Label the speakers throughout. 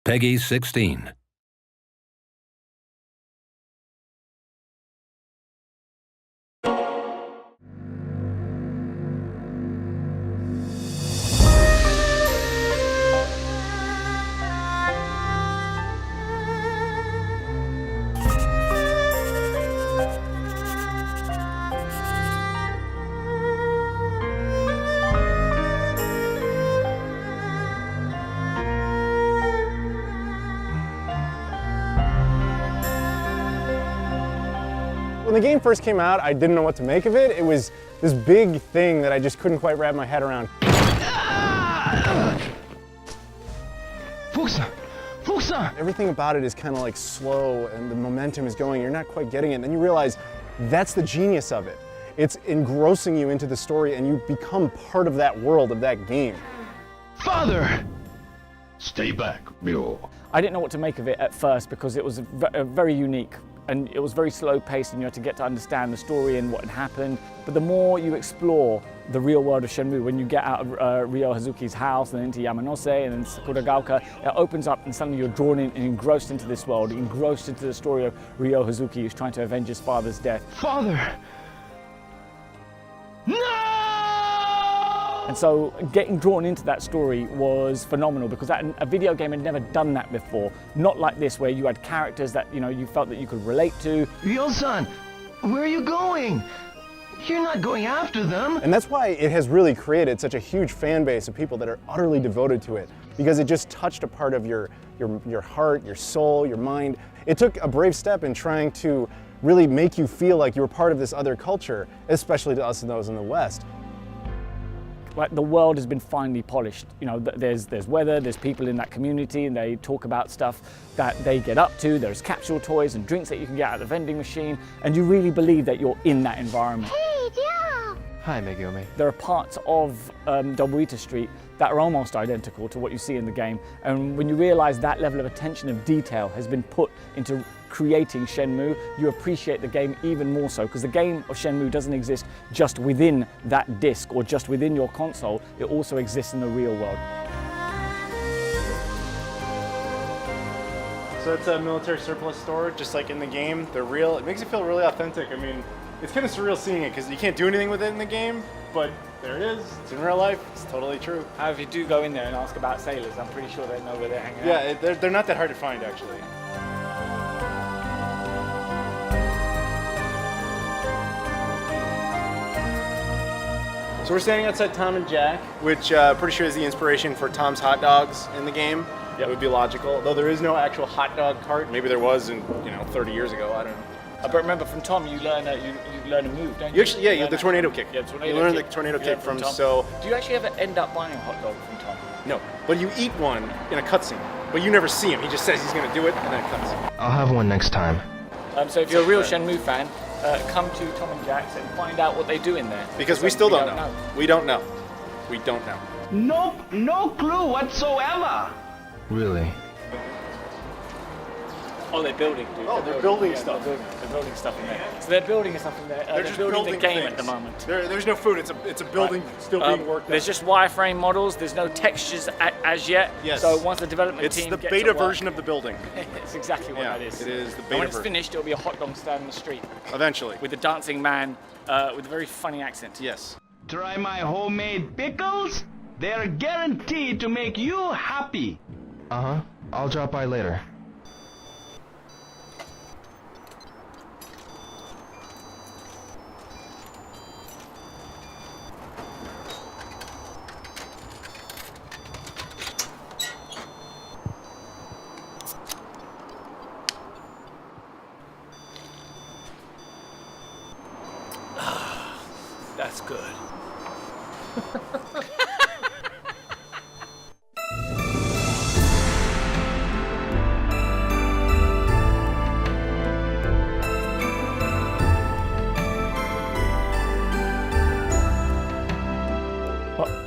Speaker 1: Peggy 16.
Speaker 2: When the game first came out, I didn't know what to make of it. It was this big thing that I just couldn't quite wrap my head around. Everything about it is kind of like slow and the momentum is going, you're not quite getting it. And then you realize that's the genius of it. It's engrossing you into the story and you become part of that world, of that game.
Speaker 3: Father! Stay back, mule.
Speaker 4: I didn't know what to make of it at first because it was very unique and it was very slow paced and you had to get to understand the story and what had happened. But the more you explore the real world of Shenmue, when you get out of Ryo Hazuki's house and into Yamanose and then Sakuragaoka, it opens up and suddenly you're drawn in and engrossed into this world, engrossed into the story of Ryo Hazuki who's trying to avenge his father's death.
Speaker 3: Father! No!
Speaker 4: And so getting drawn into that story was phenomenal because a video game had never done that before. Not like this, where you had characters that you felt that you could relate to.
Speaker 3: Ryo-san, where are you going? You're not going after them.
Speaker 2: And that's why it has really created such a huge fan base of people that are utterly devoted to it, because it just touched a part of your heart, your soul, your mind. It took a brave step in trying to really make you feel like you were part of this other culture, especially to us and those in the West.
Speaker 4: Like the world has been finely polished. There's weather, there's people in that community and they talk about stuff that they get up to. There's capsule toys and drinks that you can get out of the vending machine and you really believe that you're in that environment.
Speaker 5: Hey, yeah.
Speaker 6: Hi, Megumi.
Speaker 4: There are parts of Dobuita Street that are almost identical to what you see in the game, and when you realize that level of attention of detail has been put into creating Shenmue, you appreciate the game even more so, because the game of Shenmue doesn't exist just within that disc or just within your console, it also exists in the real world.
Speaker 2: So it's a military surplus store, just like in the game. They're real. It makes it feel really authentic. I mean, it's kind of surreal seeing it because you can't do anything with it in the game, but there it is. It's in real life. It's totally true.
Speaker 4: If you do go in there and ask about sailors, I'm pretty sure they know where they're hanging out.
Speaker 2: Yeah, they're not that hard to find, actually. So we're standing outside Tom and Jack, which pretty sure is the inspiration for Tom's hot dogs in the game. Yep. It would be logical, though there is no actual hot dog cart. Maybe there was in 30 years ago. I don't know.
Speaker 4: But remember, from Tom, you learn a move, don't you?
Speaker 2: You have the tornado kick.
Speaker 4: Yeah, tornado
Speaker 2: you learn
Speaker 4: kick.
Speaker 2: the tornado kick from
Speaker 4: Tom.
Speaker 2: so.
Speaker 4: Do you actually ever end up buying a hot dog from Tom?
Speaker 2: No, but you eat one in a cutscene, but you never see him. He just says he's going to do it, and then it cuts.
Speaker 6: I'll have one next time.
Speaker 4: So if you're a real Shenmue fan, come to Tom and Jack's and find out what they do in there.
Speaker 2: Because we still don't know. We don't know. We don't know.
Speaker 3: Nope, no clue whatsoever.
Speaker 6: Really?
Speaker 4: Oh, they're building, dude.
Speaker 2: Oh, they're building stuff.
Speaker 4: They're building stuff in there. So they're building stuff in there.
Speaker 2: They're just building
Speaker 4: the game
Speaker 2: things.
Speaker 4: at the moment.
Speaker 2: There's no food. It's a building still being worked on.
Speaker 4: There's just wireframe models. There's no textures as yet.
Speaker 2: Yes.
Speaker 4: So once the development team
Speaker 2: It's the
Speaker 4: gets
Speaker 2: beta
Speaker 4: to work,
Speaker 2: version of the building.
Speaker 4: It's exactly what that is.
Speaker 2: It is the beta
Speaker 4: And when it's
Speaker 2: version.
Speaker 4: finished, it'll be a hot dog stand in the street.
Speaker 2: Eventually.
Speaker 4: With a dancing man with a very funny accent.
Speaker 2: Yes.
Speaker 3: Try my homemade pickles. They're guaranteed to make you happy.
Speaker 6: Uh-huh. I'll drop by later.
Speaker 4: That's good.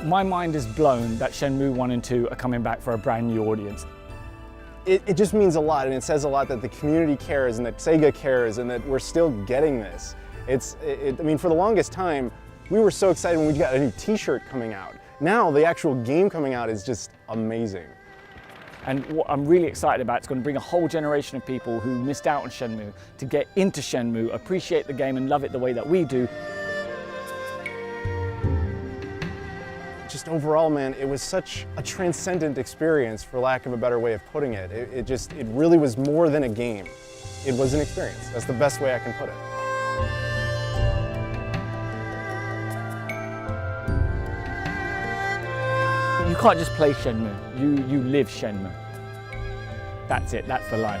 Speaker 4: My mind is blown that Shenmue 1 and 2 are coming back for a brand new audience.
Speaker 2: It just means a lot, and it says a lot that the community cares and that Sega cares and that we're still getting this. I mean, for the longest time, we were so excited when we got a new t-shirt coming out. Now, the actual game coming out is just amazing.
Speaker 4: And what I'm really excited about, it's going to bring a whole generation of people who missed out on Shenmue to get into Shenmue, appreciate the game and love it the way that we do.
Speaker 2: Just overall, man, it was such a transcendent experience, for lack of a better way of putting it. It really was more than a game. It was an experience. That's the best way I can put it.
Speaker 4: You can't just play Shenmue, you live Shenmue. That's it, that's the line.